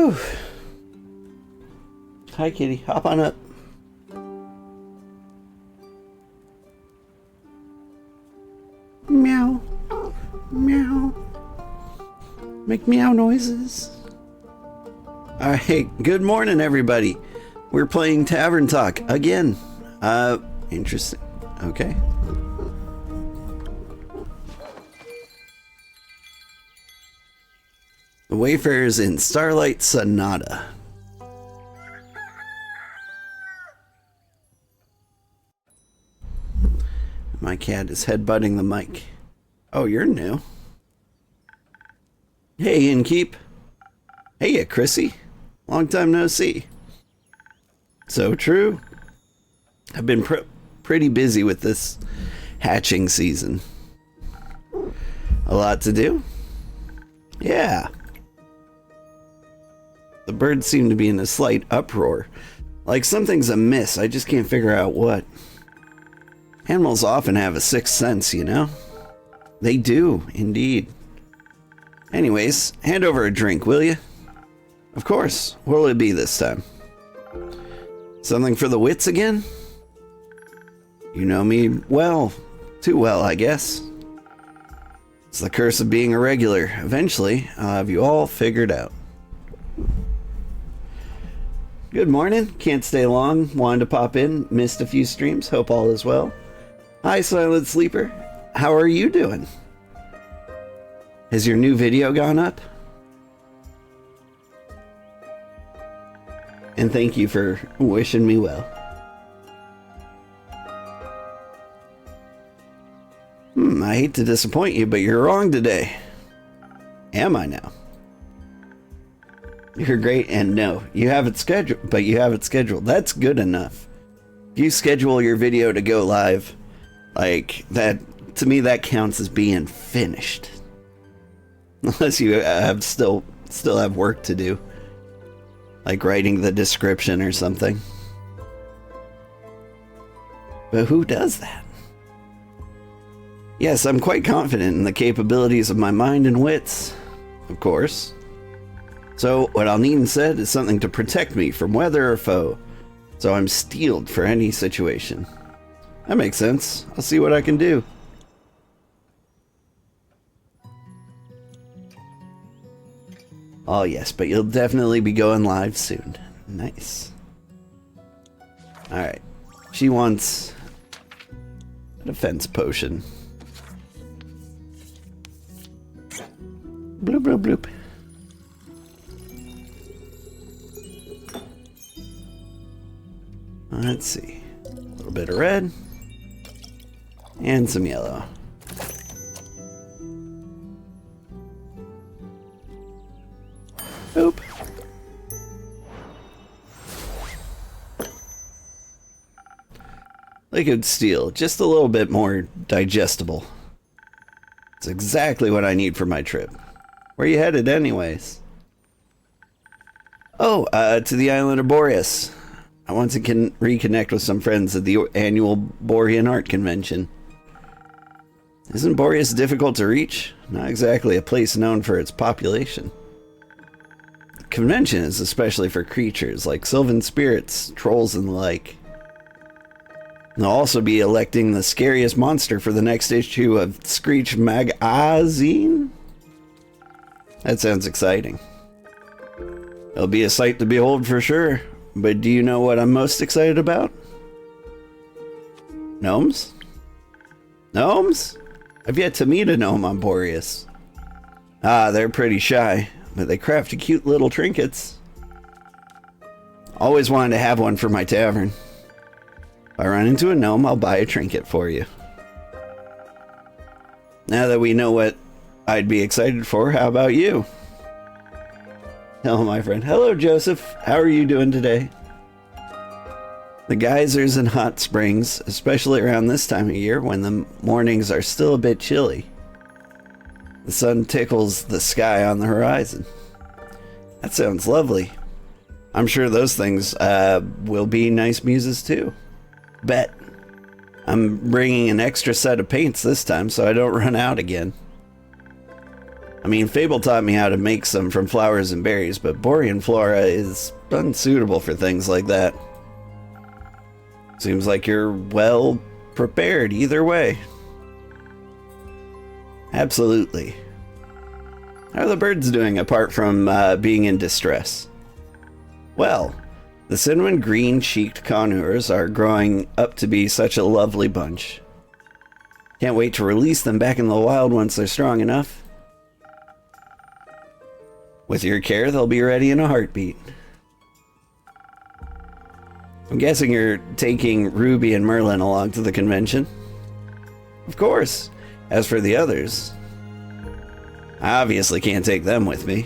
Whew. Hi, kitty. Hop on up. Meow. Meow. Make meow noises. Alright, good morning, everybody. We're playing Tavern Talk again. Interesting. Okay. The Wayfarers in Starlight Sonata. My cat is headbutting the mic. Oh, you're new. Hey, Innkeep. Hey, Chrissy. Long time no see. So true. I've been pretty busy with this hatching season. A lot to do? Yeah. The birds seem to be in a slight uproar. Like something's amiss, I just can't figure out what. Animals often have a sixth sense, you know? They do, indeed. Anyways, hand over a drink, will you? Of course. What'll it be this time? Something for the wits again? You know me well. Too well, I guess. It's the curse of being a regular. Eventually, I'll have you all figured out. Good morning. Can't stay long. Wanted to pop in. Missed a few streams. Hope all is well. Hi, Silent Sleeper. How are you doing? Has your new video gone up? And thank you for wishing me well. I hate to disappoint you, but you're wrong today. Am I now? You're great, and no, you have it scheduled, but you have it scheduled. That's good enough. If you schedule your video to go live, like that, to me that counts as being finished. Unless you have still have work to do. Like writing the description or something. But who does that? Yes, I'm quite confident in the capabilities of my mind and wits. Of course. So, what I'll need instead is something to protect me from weather or foe. So I'm steeled for any situation. That makes sense. I'll see what I can do. Oh yes, but you'll definitely be going live soon. Nice. Alright. She wants a defense potion. Bloop, bloop, bloop. Let's see. A little bit of red. And some yellow. Oop. Liquid steel, just a little bit more digestible. It's exactly what I need for my trip. Where you headed anyways? Oh, to the island of Boreas. I want to reconnect with some friends at the annual Borean Art Convention. Isn't Boreas difficult to reach? Not exactly a place known for its population. The convention is especially for creatures like sylvan spirits, trolls, and the like. They'll also be electing the scariest monster for the next issue of Screech Magazine. That sounds exciting. It'll be a sight to behold for sure. But do you know what I'm most excited about? Gnomes? Gnomes? I've yet to meet a gnome on Boreas. Ah, they're pretty shy, but they craft cute little trinkets. Always wanted to have one for my tavern. If I run into a gnome, I'll buy a trinket for you. Now that we know what I'd be excited for, how about you? Hello, my friend. Hello, Joseph. How are you doing today? The geysers and hot springs, especially around this time of year when the mornings are still a bit chilly. The sun tickles the sky on the horizon. That sounds lovely. I'm sure those things will be nice muses too. Bet. I'm bringing an extra set of paints this time so I don't run out again. I mean, Fable taught me how to make some from flowers and berries, but Borean flora is unsuitable for things like that. Seems like you're well prepared either way. Absolutely. How are the birds doing apart from being in distress? Well, the cinnamon green-cheeked conures are growing up to be such a lovely bunch. Can't wait to release them back in the wild once they're strong enough. With your care, they'll be ready in a heartbeat. I'm guessing you're taking Ruby and Merlin along to the convention? Of course. As for the others, I obviously can't take them with me.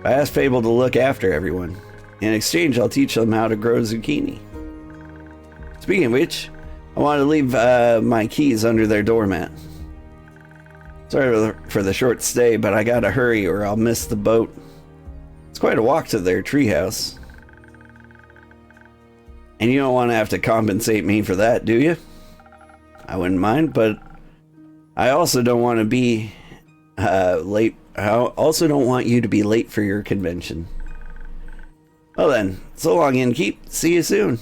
I asked Fable to look after everyone. In exchange, I'll teach them how to grow zucchini. Speaking of which, I want to leave my keys under their doormat. Sorry for the short stay, but I gotta hurry or I'll miss the boat. It's quite a walk to their treehouse. And you don't want to have to compensate me for that, do you? I wouldn't mind, but I also don't want to be late. I also don't want you to be late for your convention. Well then, so long, Innkeep. See you soon.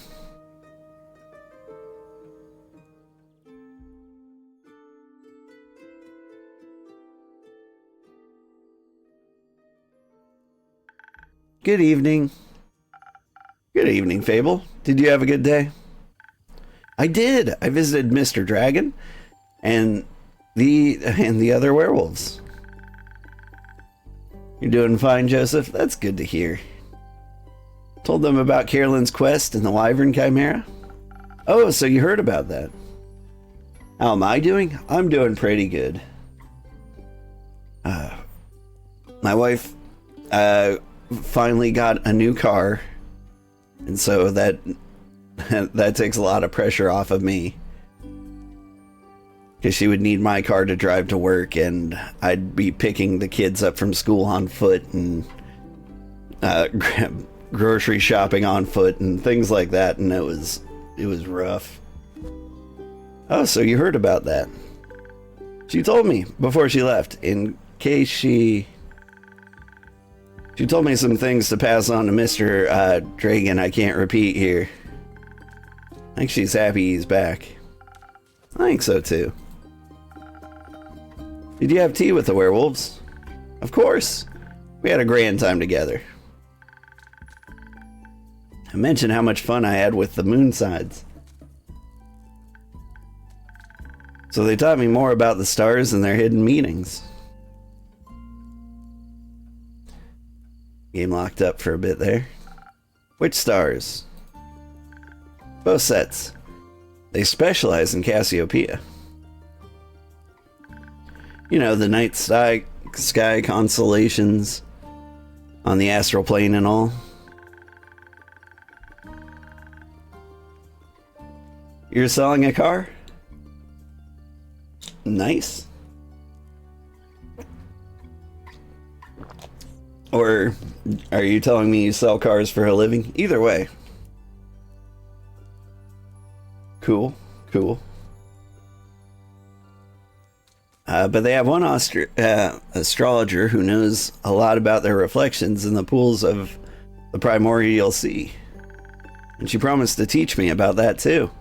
Good evening. Good evening, Fable. Did you have a good day? I did. I visited Mr. Dragon and the other werewolves. You're doing fine, Joseph? That's good to hear. Told them about Carolyn's quest and the Wyvern Chimera? Oh, so you heard about that. How am I doing? I'm doing pretty good. My wife finally got a new car, and so that takes a lot of pressure off of me. Because she would need my car to drive to work, and I'd be picking the kids up from school on foot and grocery shopping on foot and things like that, and it was rough. Oh, so you heard about that. She told me before she left, in case she told me some things to pass on to Mr. Dragon I can't repeat here. I think she's happy he's back. I think so too. Did you have tea with the werewolves? Of course. We had a grand time together. I mentioned how much fun I had with the moonsides. So they taught me more about the stars and their hidden meanings. Game locked up for a bit there. Which stars? Both sets. They specialize in Cassiopeia. You know, the night sky constellations on the astral plane and all. You're selling a car? Nice. Or are you telling me you sell cars for a living? Either way. Cool, cool. But they have one astrologer who knows a lot about their reflections in the pools of the primordial sea. And she promised to teach me about that too.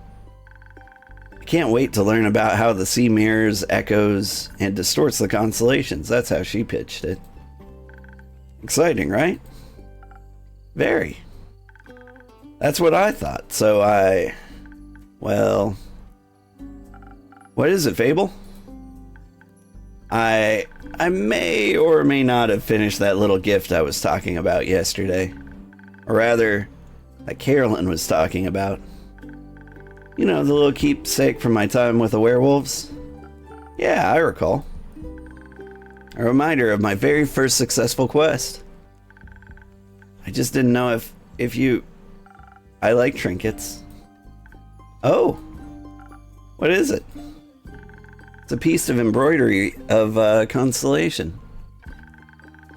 I can't wait to learn about how the sea mirrors, echoes, and distorts the constellations. That's how she pitched it. Exciting, right? Very. That's what I thought. So well, what is it, Fable? I may or may not have finished that little gift I was talking about yesterday. Or rather, that Carolyn was talking about. You know, the little keepsake from my time with the werewolves? Yeah, I recall. A reminder of my very first successful quest. I just didn't know if you... I like trinkets. Oh! What is it? It's a piece of embroidery of constellation.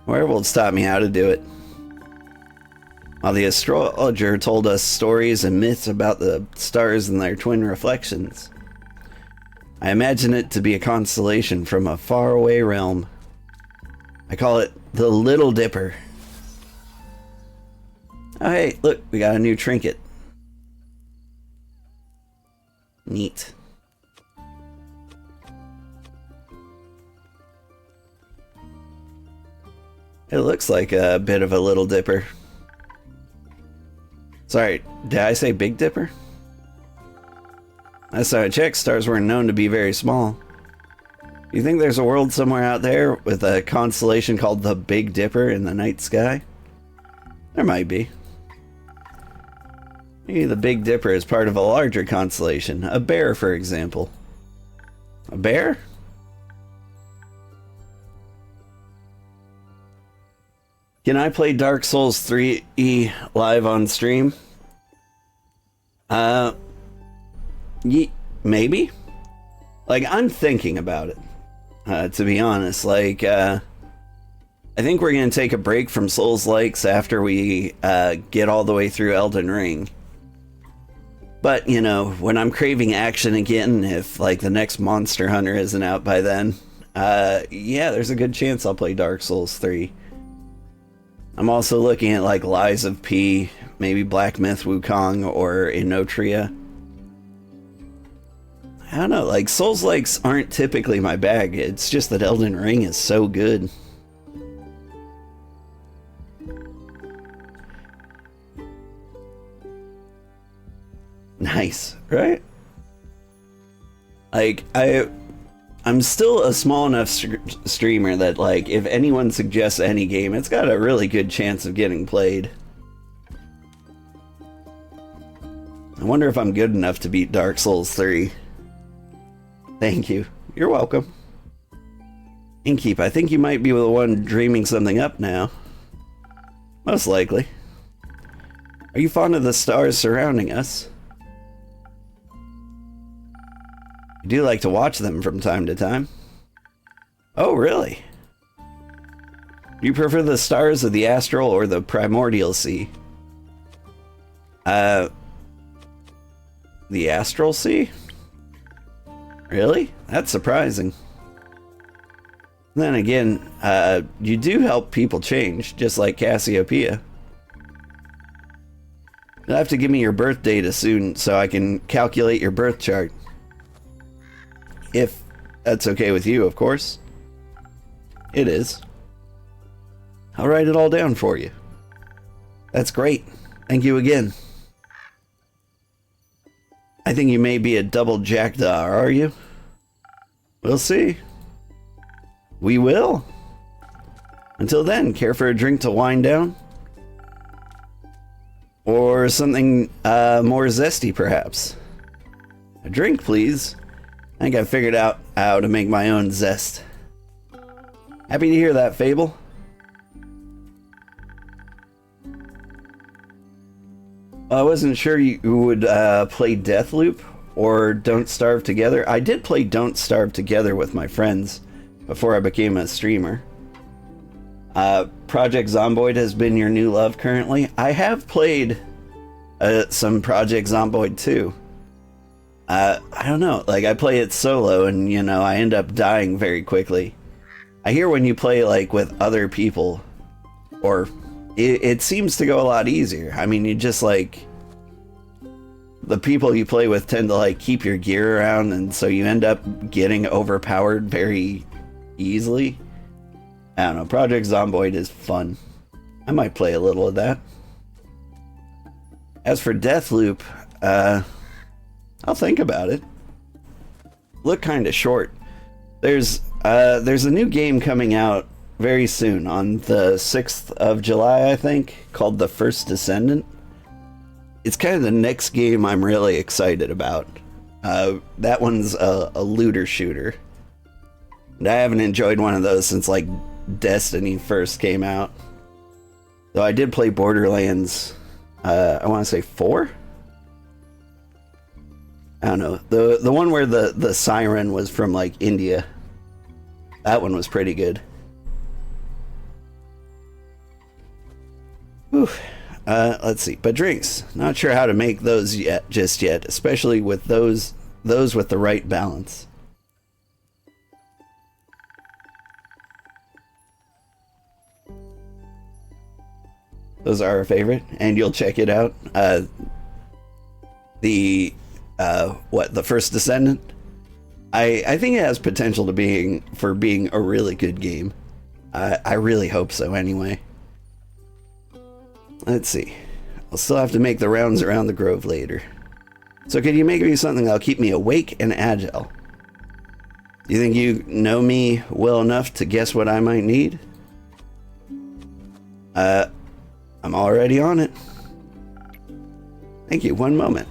Werewolves taught me how to do it. While the astrologer told us stories and myths about the stars and their twin reflections. I imagine it to be a constellation from a faraway realm. I call it the Little Dipper. Oh, hey, look, we got a new trinket. Neat. It looks like a bit of a Little Dipper. Sorry, did I say Big Dipper? Last time I checked, stars weren't known to be very small. You think there's a world somewhere out there with a constellation called the Big Dipper in the night sky? There might be. Maybe the Big Dipper is part of a larger constellation. A bear, for example. A bear? Can I play Dark Souls 3 live on stream? Maybe? Like, I'm thinking about it, to be honest. Like, I think we're going to take a break from Souls-likes after we get all the way through Elden Ring. But, you know, when I'm craving action again, if, like, the next Monster Hunter isn't out by then, yeah, there's a good chance I'll play Dark Souls 3. I'm also looking at, like, Lies of P, maybe Black Myth Wukong, or Inotria. I don't know, like, Souls-likes aren't typically my bag. It's just that Elden Ring is so good. Nice, right? Like, I'm still a small enough streamer that, like, if anyone suggests any game, it's got a really good chance of getting played. I wonder if I'm good enough to beat Dark Souls 3. Thank you. You're welcome. Inkeep, I think you might be the one dreaming something up now. Most likely. Are you fond of the stars surrounding us? I do like to watch them from time to time. Oh, really? Do you prefer the stars of the astral or the primordial sea? The astral sea? Really? That's surprising. Then again, you do help people change, just like Cassiopeia. You'll have to give me your birth data soon so I can calculate your birth chart. If that's okay with you, of course. It is. I'll write it all down for you. That's great. Thank you again. I think you may be a double jackdaw, are you? We'll see. We will. Until then, care for a drink to wind down? Or something more zesty, perhaps? A drink, please. I think I figured out how to make my own zest. Happy to hear that, Fable. I wasn't sure you would play Deathloop or Don't Starve Together. I did play Don't Starve Together with my friends before I became a streamer. Project Zomboid has been your new love currently. I have played some Project Zomboid too. I don't know, like I play it solo and, you know, I end up dying very quickly. I hear when you play like with other people, or it seems to go a lot easier. I mean, you just like, the people you play with tend to like keep your gear around, and so you end up getting overpowered very easily. I don't know, Project Zomboid is fun. I might play a little of that. As for Deathloop, I'll think about it. Look kind of short. There's a new game coming out very soon, on the 6th of July, I think, called The First Descendant. It's kind of the next game I'm really excited about. That one's a looter shooter. And I haven't enjoyed one of those since, like, Destiny first came out. Though I did play Borderlands, I want to say 4? I don't know. The one where the siren was from, like, India. That one was pretty good. Whew. Let's see. But drinks. Not sure how to make those just yet. Especially with those with the right balance. Those are our favorite, and you'll check it out. The First Descendant? I think it has potential to being a really good game. I really hope so anyway. Let's see. I'll still have to make the rounds around the grove later. So could you make me something that'll keep me awake and agile? Do you think you know me well enough to guess what I might need? I'm already on it. Thank you. One moment.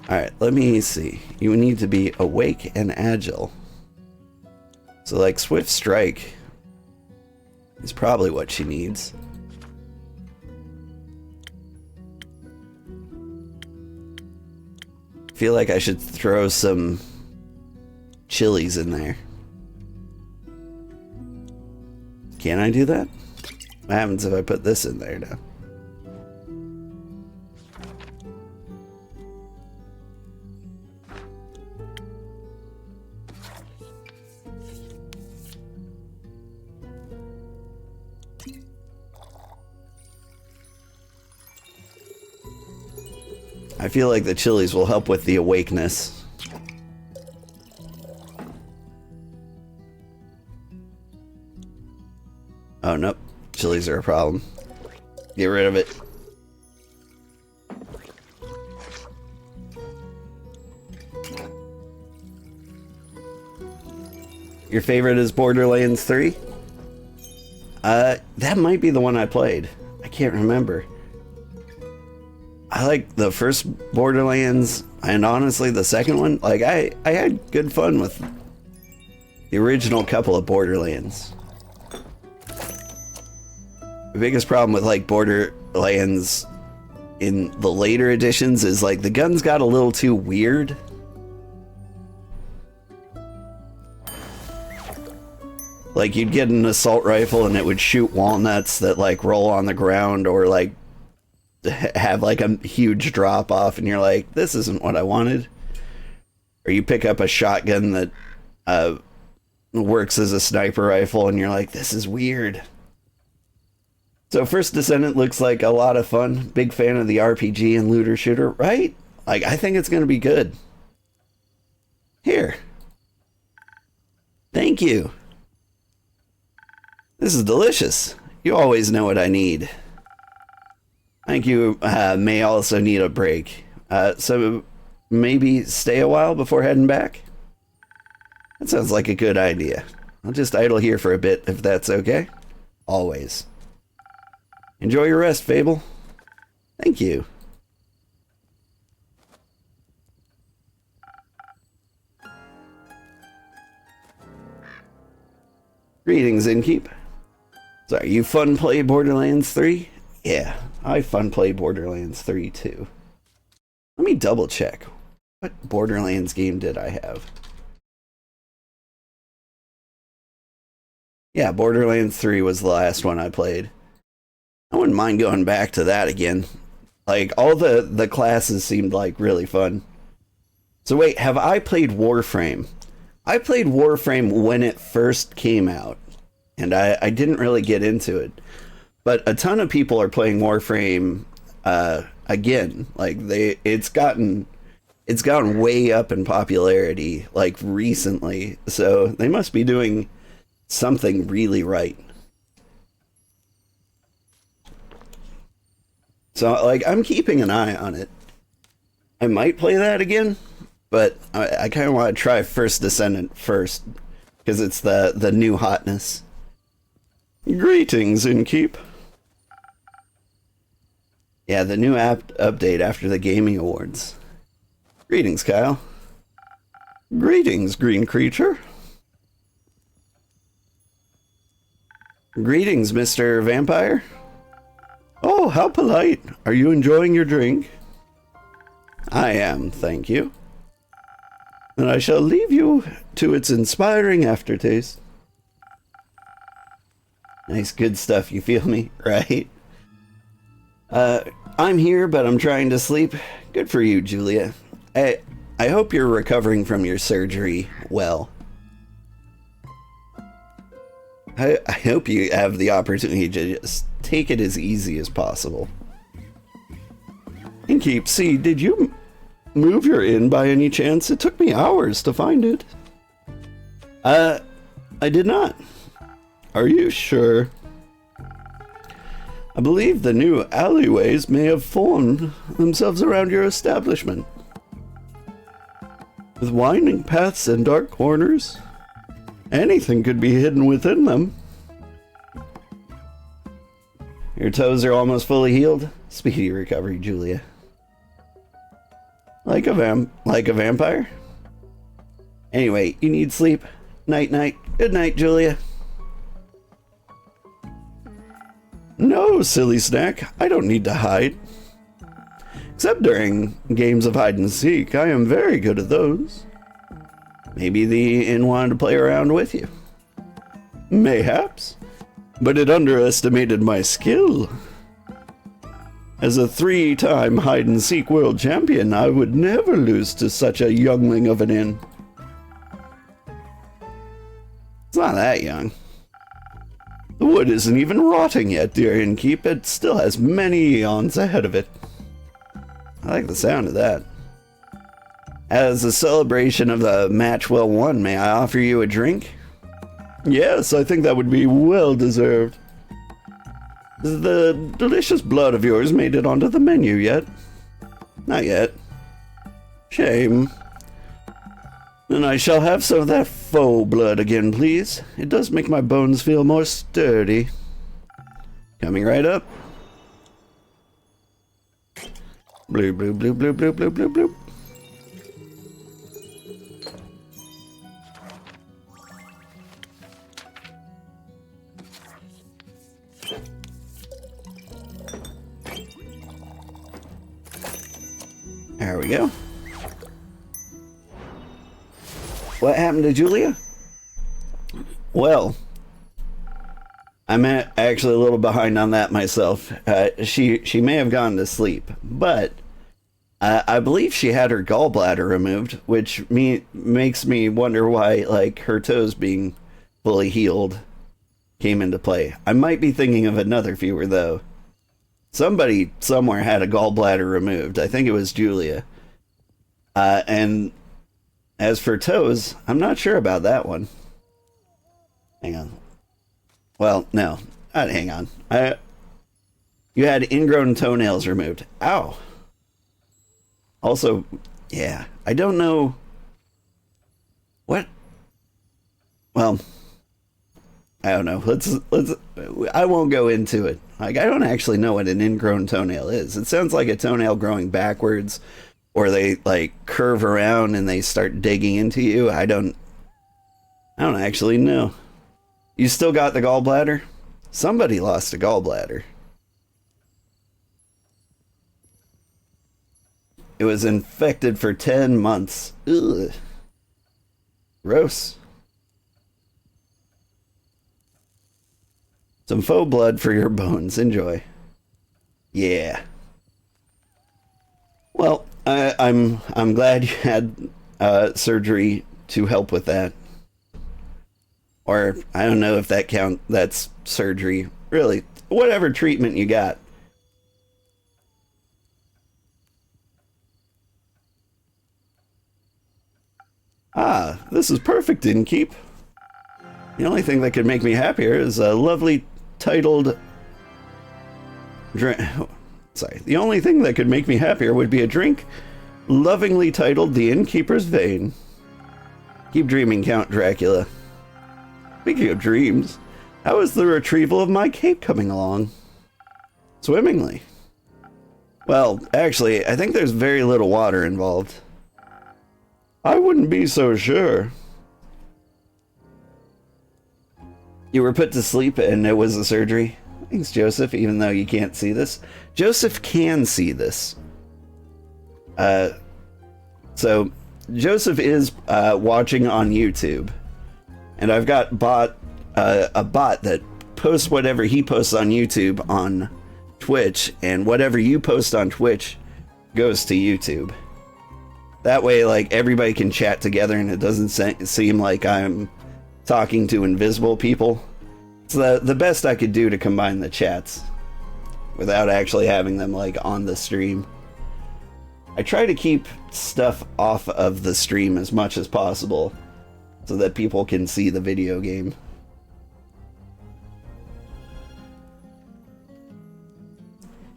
Alright, let me see. You need to be awake and agile. So like Swift Strike is probably what she needs. Feel like I should throw some chilies in there. Can I do that? What happens if I put this in there now? I feel like the chilies will help with the awakeness. Oh, nope. Chilies are a problem. Get rid of it. Your favorite is Borderlands 3? That might be the one I played. I can't remember. I like the first Borderlands, and honestly the second one. Like, I had good fun with the original couple of Borderlands. The biggest problem with like Borderlands in the later editions is like the guns got a little too weird. Like, you'd get an assault rifle and it would shoot walnuts that like roll on the ground, or like have like a huge drop off, and you're like, this isn't what I wanted. Or you pick up a shotgun that works as a sniper rifle, and you're like, this is weird. So First Descendant looks like a lot of fun. Big fan of the RPG and looter shooter, right? Like, I think it's gonna be good. Here. Thank you. This is delicious. You always know what I need. Thank you. May also need a break. So maybe stay a while before heading back? That sounds like a good idea. I'll just idle here for a bit, if that's okay. Always. Enjoy your rest, Fable. Thank you. Greetings, Innkeep. Sorry, you fun play Borderlands 3? Yeah, I fun play Borderlands 3 too. Let me double check. What Borderlands game did I have? Yeah, Borderlands 3 was the last one I played. I wouldn't mind going back to that again. Like, all the classes seemed like really fun. So wait, have I played Warframe? I played Warframe when it first came out, and I didn't really get into it. But a ton of people are playing Warframe again. Like, it's gotten way up in popularity, like, recently. So they must be doing something really right. So, like, I'm keeping an eye on it. I might play that again, but I kind of want to try First Descendant first, because it's the new hotness. Greetings, Innkeep. Yeah, the new update after the Gaming Awards. Greetings, Kyle. Greetings, green creature. Greetings, Mr. Vampire. Oh, how polite. Are you enjoying your drink? I am, thank you. And I shall leave you to its inspiring aftertaste. Nice, good stuff, you feel me, right? I'm here, but I'm trying to sleep. Good for you, Julia. I hope you're recovering from your surgery well. I hope you have the opportunity to just take it as easy as possible. Inkeep, see, did you move your inn by any chance? It took me hours to find it. I did not. Are you sure? I believe the new alleyways may have formed themselves around your establishment. With winding paths and dark corners, anything could be hidden within them. Your toes are almost fully healed. Speedy recovery, Julia. Like a vampire? Anyway, you need sleep. Night night. Good night, Julia. No, silly snack. I don't need to hide. Except during games of hide and seek. I am very good at those. Maybe the inn wanted to play around with you. Mayhaps. But it underestimated my skill. As a 3-time hide-and-seek world champion, I would never lose to such a youngling of an inn. It's not that young. The wood isn't even rotting yet, dear innkeep. It still has many eons ahead of it. I like the sound of that. As a celebration of the match well won, may I offer you a drink? Yes, I think that would be well deserved. The delicious blood of yours made it onto the menu yet? Not yet. Shame. Then I shall have some of that faux blood again, please. It does make my bones feel more sturdy. Coming right up. Bloop, bloop, bloop, bloop, bloop, bloop, bloop, bloop. There we go. What happened to Julia? Well, I'm actually a little behind on that myself. She may have gone to sleep, but I believe she had her gallbladder removed, which makes me wonder why, like, her toes being fully healed came into play. I might be thinking of another viewer, though. Somebody somewhere had a gallbladder removed. I think it was Julia. And as for toes, I'm not sure about that one. Hang on. Well, no. Hang on. You had ingrown toenails removed. Ow. Also, yeah, I don't know. What? Well, I don't know. Let's. I won't go into it. Like, I don't actually know what an ingrown toenail is. It sounds like a toenail growing backwards, or they like curve around and they start digging into you. I don't actually know. You still got the gallbladder? Somebody lost a gallbladder. It was infected for 10 months. Ugh. Gross. Some faux blood for your bones. Enjoy. Yeah. Well, I'm glad you had surgery to help with that. Or I don't know if that's surgery. Really, whatever treatment you got. Ah, this is perfect, Innkeep. The only thing that could make me happier is a lovely titled drink. Sorry. The only thing that could make me happier would be a drink lovingly titled The Innkeeper's Vein. Keep dreaming, Count Dracula. Speaking of dreams, how is the retrieval of my cape coming along? Swimmingly. Well, actually, I think there's very little water involved. I wouldn't be so sure. You were put to sleep and it was a surgery. Thanks, Joseph, even though you can't see this. Joseph can see this. So, Joseph is watching on YouTube. And I've got a bot that posts whatever he posts on YouTube on Twitch. And whatever you post on Twitch goes to YouTube. That way, like, everybody can chat together and it doesn't seem like I'm talking to invisible people. It's the best I could do to combine the chats without actually having them like on the stream. I try to keep stuff off of the stream as much as possible so that people can see the video game.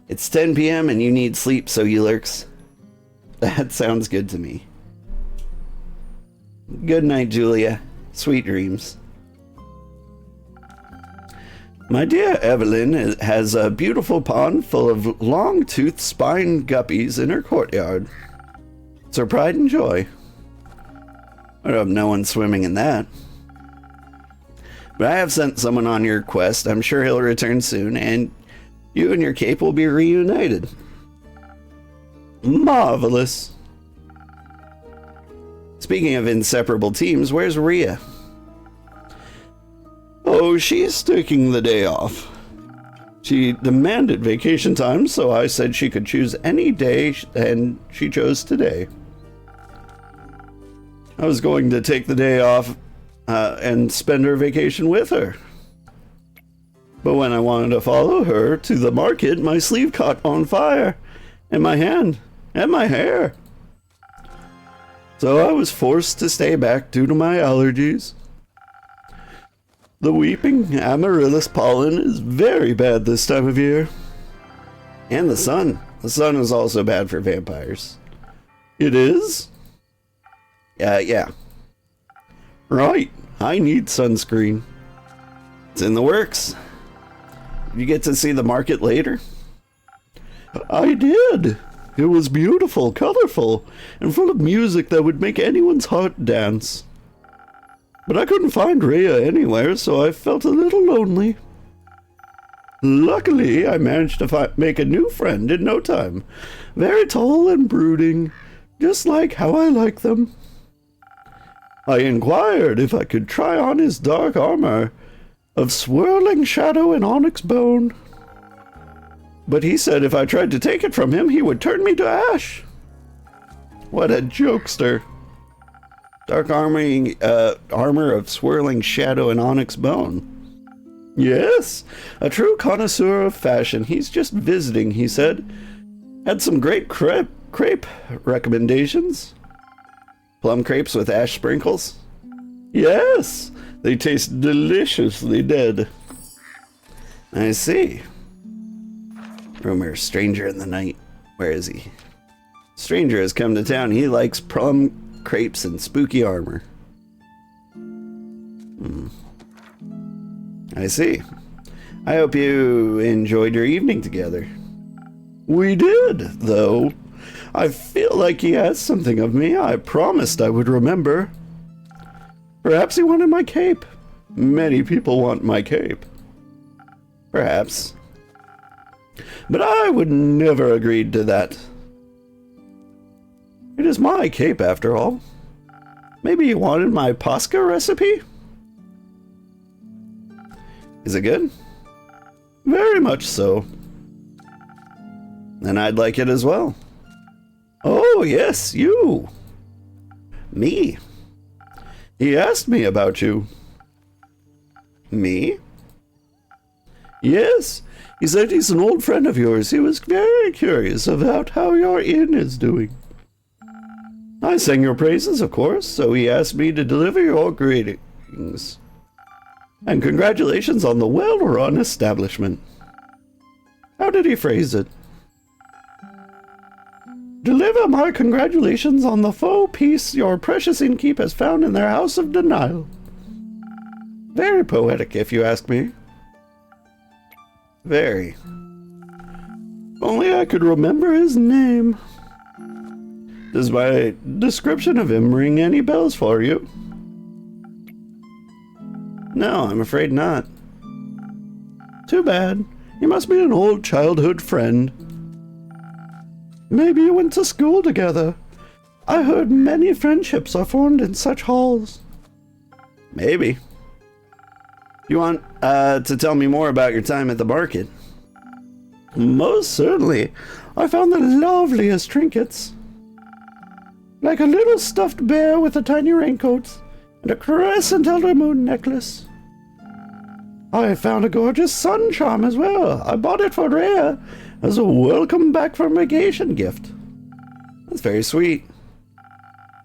It's 10 p.m. and you need sleep, so you lurks. That sounds good to me. Good night, Julia. Sweet dreams. My dear Evelyn has a beautiful pond full of long-toothed spine guppies in her courtyard. It's her pride and joy. I hope no one's swimming in that. But I have sent someone on your quest. I'm sure he'll return soon, and you and your cape will be reunited. Marvelous. Speaking of inseparable teams, where's Rhea? Oh, she's taking the day off. She demanded vacation time, so I said she could choose any day, and she chose today. I was going to take the day off and spend her vacation with her. But when I wanted to follow her to the market, my sleeve caught on fire, and my hand, and my hair. So I was forced to stay back due to my allergies. The weeping amaryllis pollen is very bad this time of year. And the sun. The sun is also bad for vampires. It is? Yeah. Right. I need sunscreen. It's in the works. You get to see the market later? I did. It was beautiful, colorful, and full of music that would make anyone's heart dance. But I couldn't find Rhea anywhere, so I felt a little lonely. Luckily, I managed to make a new friend in no time. Very tall and brooding, just like how I like them. I inquired if I could try on his dark armor of swirling shadow and onyx bone. But he said if I tried to take it from him, he would turn me to ash. What a jokester. Dark armor of swirling shadow and onyx bone. Yes, a true connoisseur of fashion. He's just visiting, he said. Had some great crepe recommendations. Plum crepes with ash sprinkles? Yes, they taste deliciously dead. I see. Rumor, stranger in the night. Where is he? Stranger has come to town. He likes plum crepes and spooky armor. I see. I hope you enjoyed your evening together. We did, though. I feel like he has something of me. I promised I would remember. Perhaps he wanted my cape. Many people want my cape. Perhaps. But I would never agree to that. It is my cape, after all. Maybe you wanted my Posca recipe? Is it good? Very much so. Then I'd like it as well. Oh, yes, you. Me. He asked me about you. Me? Yes. He said he's an old friend of yours. He was very curious about how your inn is doing. I sang your praises, of course, so he asked me to deliver your greetings. And congratulations on the well-run establishment. How did he phrase it? Deliver my congratulations on the faux peace your precious innkeep has found in their house of denial. Very poetic, if you ask me. Very. Only I could remember his name. Does my description of him ring any bells for you? No, I'm afraid not. Too bad. You must be an old childhood friend. Maybe you went to school together. I heard many friendships are formed in such halls. Maybe. You want to tell me more about your time at the market? Most certainly. I found the loveliest trinkets. Like a little stuffed bear with a tiny raincoat and a crescent elder moon necklace. I found a gorgeous sun charm as well. I bought it for Rhea as a welcome back from vacation gift. That's very sweet.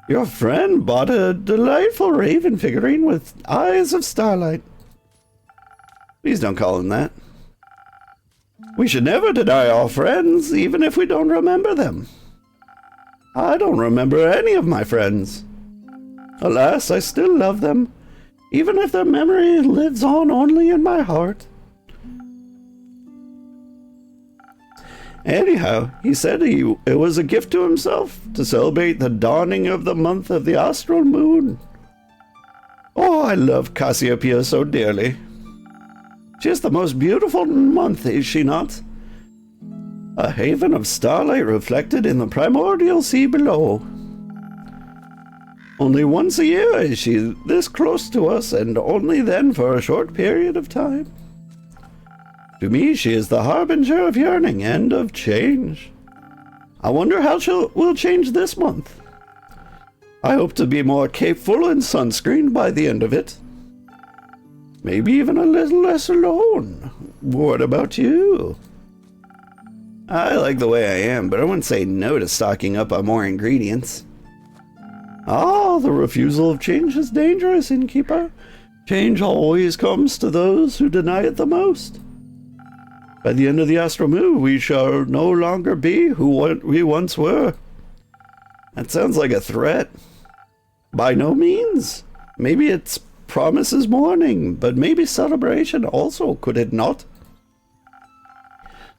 Your friend bought a delightful raven figurine with eyes of starlight. Please don't call him that. We should never deny our friends, even if we don't remember them. I don't remember any of my friends. Alas, I still love them, even if their memory lives on only in my heart. Anyhow, he said it was a gift to himself to celebrate the dawning of the month of the astral moon. Oh, I love Cassiopeia so dearly. She is the most beautiful month, is she not? A haven of starlight reflected in the primordial sea below. Only once a year is she this close to us, and only then for a short period of time. To me, she is the harbinger of yearning and of change. I wonder how we'll change this month. I hope to be more capeful in sunscreen by the end of it. Maybe even a little less alone. What about you? I like the way I am, but I wouldn't say no to stocking up on more ingredients. Ah, the refusal of change is dangerous, innkeeper. Change always comes to those who deny it the most. By the end of the astral moon, we shall no longer be who we once were. That sounds like a threat. By no means. Maybe it's promises mourning, but maybe celebration also, could it not?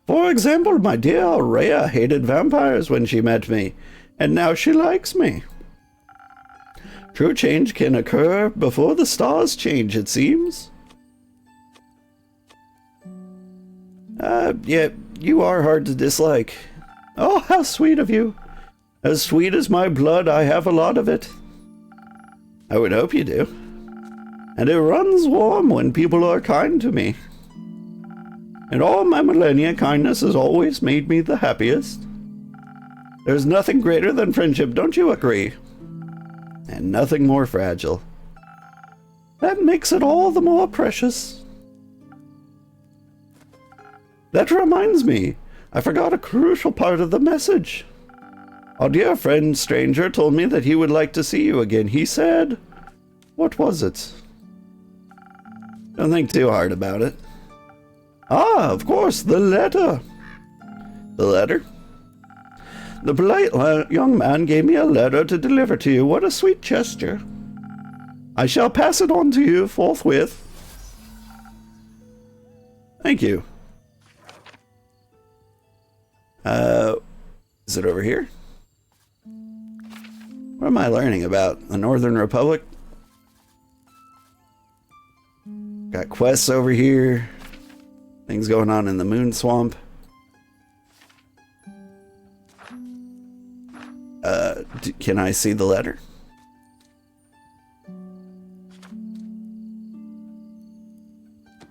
For example, my dear Rhea hated vampires when she met me, and now she likes me. True change can occur before the stars change, it seems. Yeah, you are hard to dislike. Oh, how sweet of you. As sweet as my blood, I have a lot of it. I would hope you do. And it runs warm when people are kind to me. In all my millennia, kindness has always made me the happiest. There's nothing greater than friendship, don't you agree? And nothing more fragile. That makes it all the more precious. That reminds me, I forgot a crucial part of the message. Our dear friend stranger told me that he would like to see you again. He said, what was it? Don't think too hard about it. Ah, of course, the letter. The letter? The polite young man gave me a letter to deliver to you. What a sweet gesture. I shall pass it on to you forthwith. Thank you. Is it over here? What am I learning about? The Northern Republic? Got quests over here. Things going on in the Moon Swamp. Can I see the letter?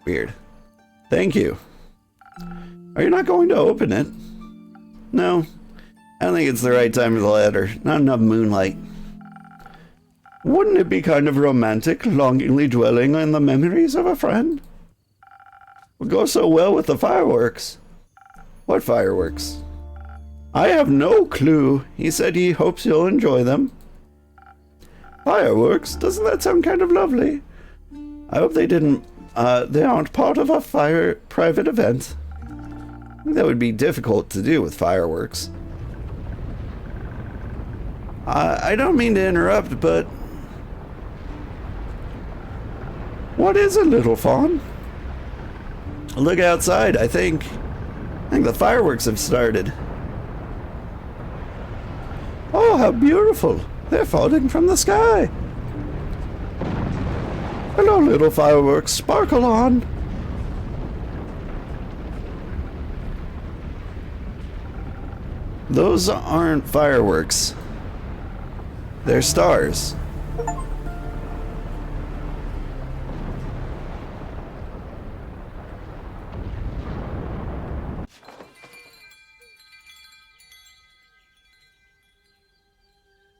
Weird. Thank you. Are you not going to open it? No. I don't think it's the right time for the letter. Not enough moonlight. Wouldn't it be kind of romantic, longingly dwelling on the memories of a friend? Would go so well with the fireworks. What fireworks? I have no clue. He said he hopes you'll enjoy them. Fireworks? Doesn't that sound kind of lovely? I hope they aren't part of a private event. I think that would be difficult to do with fireworks. I don't mean to interrupt, but... What is it, little fawn? Look outside, I think the fireworks have started. Oh, how beautiful! They're falling from the sky. Hello, little fireworks. Sparkle on. Those aren't fireworks. They're stars.